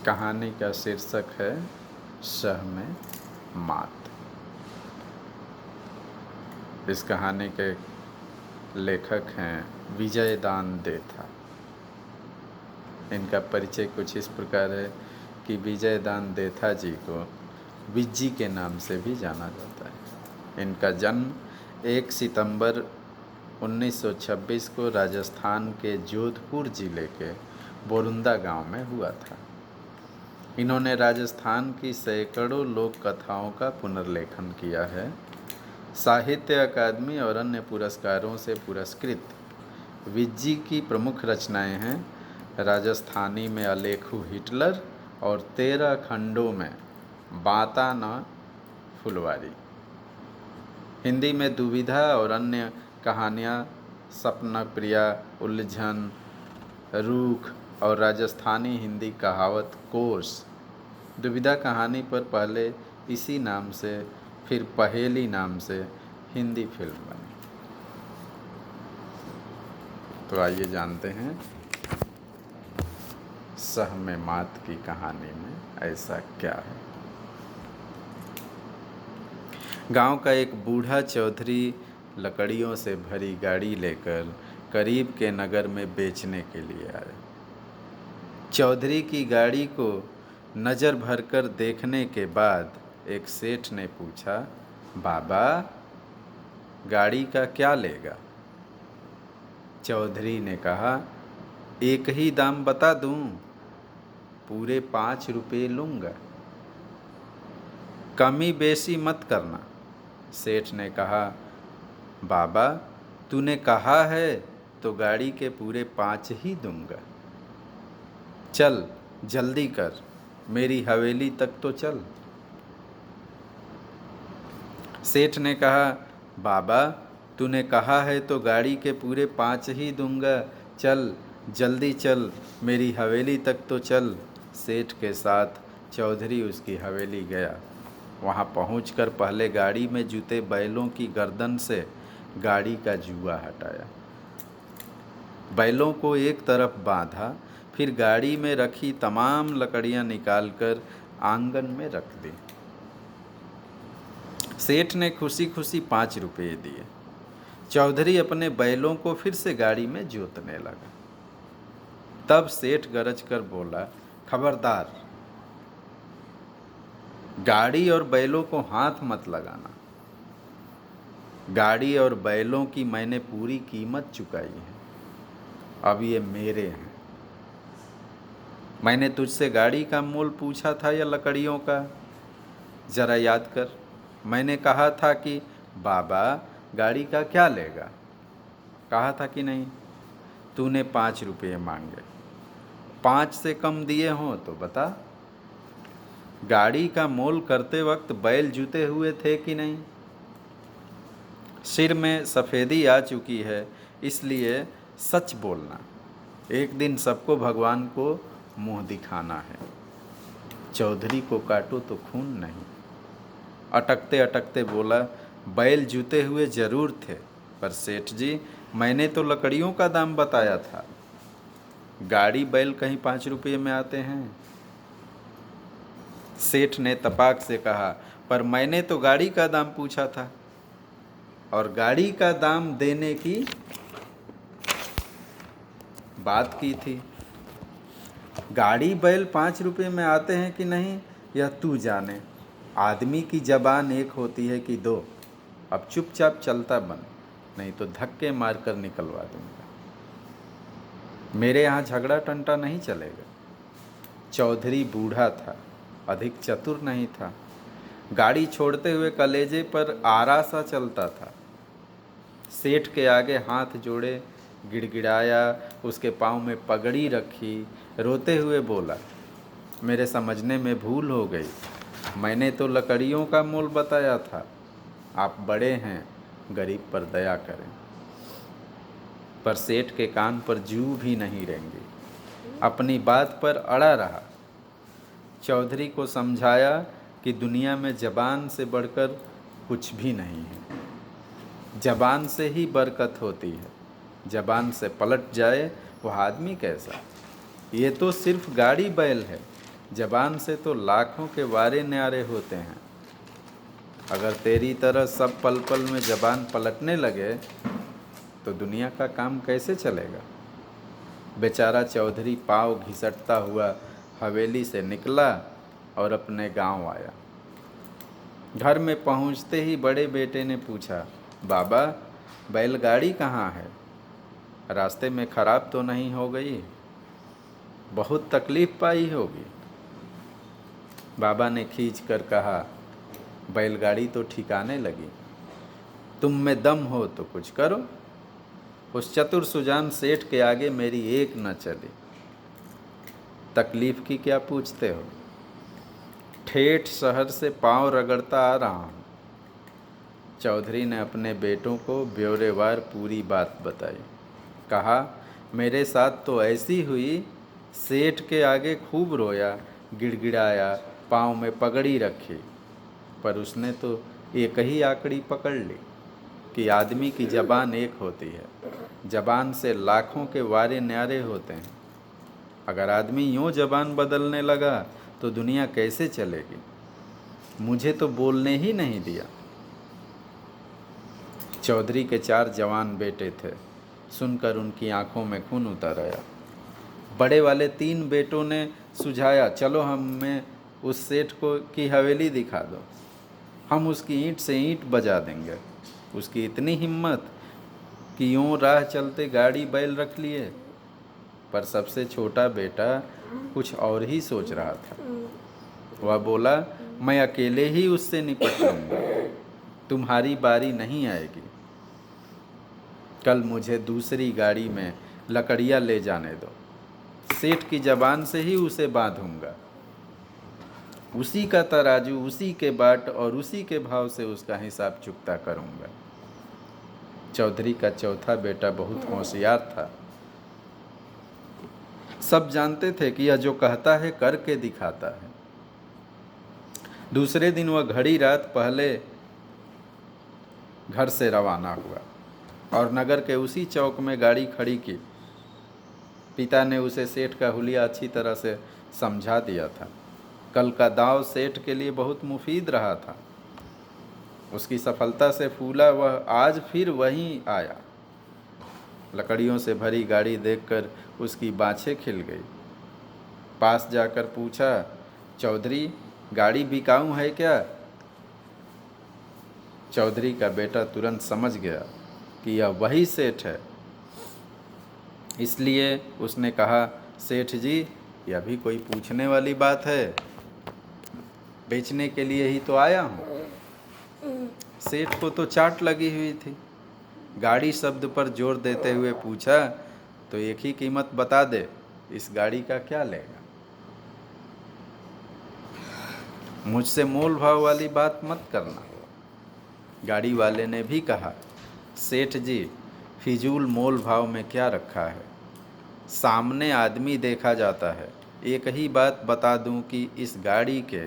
कहानी का शीर्षक है शह में मात। इस कहानी के लेखक हैं विजय दान देथा। इनका परिचय कुछ इस प्रकार है कि विजय दान देथा जी को विज्जी के नाम से भी जाना जाता है। इनका जन्म 1 सितंबर 1926 को राजस्थान के जोधपुर जिले के बोरुंदा गांव में हुआ था। इन्होंने राजस्थान की सैकड़ों लोक कथाओं का पुनर्लेखन किया है। साहित्य अकादमी और अन्य पुरस्कारों से पुरस्कृत विज्जी की प्रमुख रचनाएं हैं राजस्थानी में अलेखू हिटलर और 13 खंडों में बाता न फुलवारी। हिंदी में दुविधा और अन्य कहानियाँ सपना प्रिया, उलझन, रूख और राजस्थानी हिंदी कहावत कोर्स। दुविधा कहानी पर पहले इसी नाम से फिर पहेली नाम से हिंदी फिल्म बनी। तो आइए जानते हैं शह में मात की कहानी में ऐसा क्या है। गांव का एक बूढ़ा चौधरी लकड़ियों से भरी गाड़ी लेकर करीब के नगर में बेचने के लिए आया। चौधरी की गाड़ी को नज़र भरकर देखने के बाद एक सेठ ने पूछा, बाबा गाड़ी का क्या लेगा? चौधरी ने कहा, एक ही दाम बता दूं, पूरे 5 रुपये लूँगा, कमी बेसी मत करना। सेठ ने कहा, बाबा तूने कहा है तो गाड़ी के पूरे 5 ही दूंगा। चल जल्दी कर, मेरी हवेली तक तो चल। सेठ ने कहा, बाबा तूने कहा है तो गाड़ी के पूरे 5 ही दूंगा, चल जल्दी चल, मेरी हवेली तक तो चल। सेठ के साथ चौधरी उसकी हवेली गया। वहाँ पहुंचकर पहले गाड़ी में जुते बैलों की गर्दन से गाड़ी का जुआ हटाया, बैलों को एक तरफ बांधा, फिर गाड़ी में रखी तमाम लकड़ियां निकालकर आंगन में रख दी। सेठ ने खुशी खुशी 5 रुपये दिए। चौधरी अपने बैलों को फिर से गाड़ी में जोतने लगा। तब सेठ गरज कर बोला, खबरदार, गाड़ी और बैलों को हाथ मत लगाना। गाड़ी और बैलों की मैंने पूरी कीमत चुकाई है, अब ये मेरे हैं। मैंने तुझसे गाड़ी का मोल पूछा था या लकड़ियों का? ज़रा याद कर। मैंने कहा था कि बाबा गाड़ी का क्या लेगा, कहा था कि नहीं? तूने 5 रुपये मांगे। 5 से कम दिए हों तो बता। गाड़ी का मोल करते वक्त बैल जुते हुए थे कि नहीं? सिर में सफ़ेदी आ चुकी है, इसलिए सच बोलना। एक दिन सबको भगवान को मुंह दिखाना है। चौधरी को काटो तो खून नहीं। अटकते अटकते बोला, बैल जूते हुए जरूर थे, पर सेठ जी मैंने तो लकड़ियों का दाम बताया था। गाड़ी बैल कहीं 5 रुपये में आते हैं? सेठ ने तपाक से कहा, पर मैंने तो गाड़ी का दाम पूछा था और गाड़ी का दाम देने की बात की थी। गाड़ी बैल 5 रुपये में आते हैं कि नहीं यह तू जाने। आदमी की जबान एक होती है कि 2। अब चुपचाप चलता बन, नहीं तो धक्के मारकर निकलवा दूंगा। मेरे यहाँ झगड़ा टंटा नहीं चलेगा। चौधरी बूढ़ा था, अधिक चतुर नहीं था। गाड़ी छोड़ते हुए कलेजे पर आरा सा चलता था। सेठ के आगे हाथ जोड़े गिड़गिड़ाया, उसके पाँव में पगड़ी रखी, रोते हुए बोला, मेरे समझने में भूल हो गई। मैंने तो लकड़ियों का मोल बताया था। आप बड़े हैं, गरीब पर दया करें। पर सेठ के कान पर जू भी नहीं रेंगी, अपनी बात पर अड़ा रहा। चौधरी को समझाया कि दुनिया में जबान से बढ़कर कुछ भी नहीं है। जबान से ही बरकत होती है। जबान से पलट जाए वह आदमी कैसा? ये तो सिर्फ गाड़ी बैल है, जबान से तो लाखों के वारे न्यारे होते हैं। अगर तेरी तरह सब पल पल में जबान पलटने लगे तो दुनिया का काम कैसे चलेगा। बेचारा चौधरी पाँव घिसटता हुआ हवेली से निकला और अपने गांव आया। घर में पहुंचते ही बड़े बेटे ने पूछा, बाबा बैलगाड़ी कहाँ है? रास्ते में खराब तो नहीं हो गई? बहुत तकलीफ पाई होगी। बाबा ने खींच कर कहा, बैलगाड़ी तो ठिकाने लगी। तुम में दम हो तो कुछ करो। उस चतुर सुजान सेठ के आगे मेरी एक न चली। तकलीफ की क्या पूछते हो? ठेठ शहर से पांव रगड़ता आ रहा हूँ। चौधरी ने अपने बेटों को ब्यौरेवार पूरी बात बताई। कहा, मेरे साथ तो ऐसी हुई, सेठ के आगे खूब रोया, गिड़गिड़ाया, पाँव में पगड़ी रखी, पर उसने तो एक ही आकड़ी पकड़ ली कि आदमी की ज़बान एक होती है। ज़बान से लाखों के वारे न्यारे होते हैं। अगर आदमी यूँ ज़बान बदलने लगा तो दुनिया कैसे चलेगी। मुझे तो बोलने ही नहीं दिया। चौधरी के 4 जवान बेटे थे। सुनकर उनकी आंखों में खून उतर आया। बड़े वाले 3 बेटों ने सुझाया, चलो हमें उस सेठ को की हवेली दिखा दो, हम उसकी ईंट से ईंट बजा देंगे। उसकी इतनी हिम्मत कि यूँ राह चलते गाड़ी बैल रख लिए। पर सबसे छोटा बेटा कुछ और ही सोच रहा था। वह बोला, मैं अकेले ही उससे निपट लूँगा, तुम्हारी बारी नहीं आएगी। कल मुझे दूसरी गाड़ी में लकड़ियाँ ले जाने दो, सेठ की ज़बान से ही उसे बांधूंगा। उसी का तराजू, उसी के बाट और उसी के भाव से उसका हिसाब चुकता करूंगा। चौधरी का चौथा बेटा बहुत होशियार था। सब जानते थे कि यह जो कहता है करके दिखाता है। दूसरे दिन वह घड़ी रात पहले घर से रवाना हुआ और नगर के उसी चौक में गाड़ी खड़ी की। पिता ने उसे सेठ का हुलिया अच्छी तरह से समझा दिया था। कल का दांव सेठ के लिए बहुत मुफीद रहा था। उसकी सफलता से फूला वह आज फिर वहीं आया। लकड़ियों से भरी गाड़ी देखकर उसकी बाँछें खिल गई। पास जाकर पूछा, चौधरी गाड़ी बिकाऊ है क्या? चौधरी का बेटा तुरंत समझ गया कि यह वही सेठ है। इसलिए उसने कहा, सेठ जी यह भी कोई पूछने वाली बात है, बेचने के लिए ही तो आया हूँ। सेठ को तो चाट लगी हुई थी। गाड़ी शब्द पर जोर देते हुए पूछा, तो एक ही कीमत बता दे, इस गाड़ी का क्या लेगा? मुझसे मोल भाव वाली बात मत करना। गाड़ी वाले ने भी कहा, सेठ जी फिजूल मोल भाव में क्या रखा है, सामने आदमी देखा जाता है। एक ही बात बता दूं कि इस गाड़ी के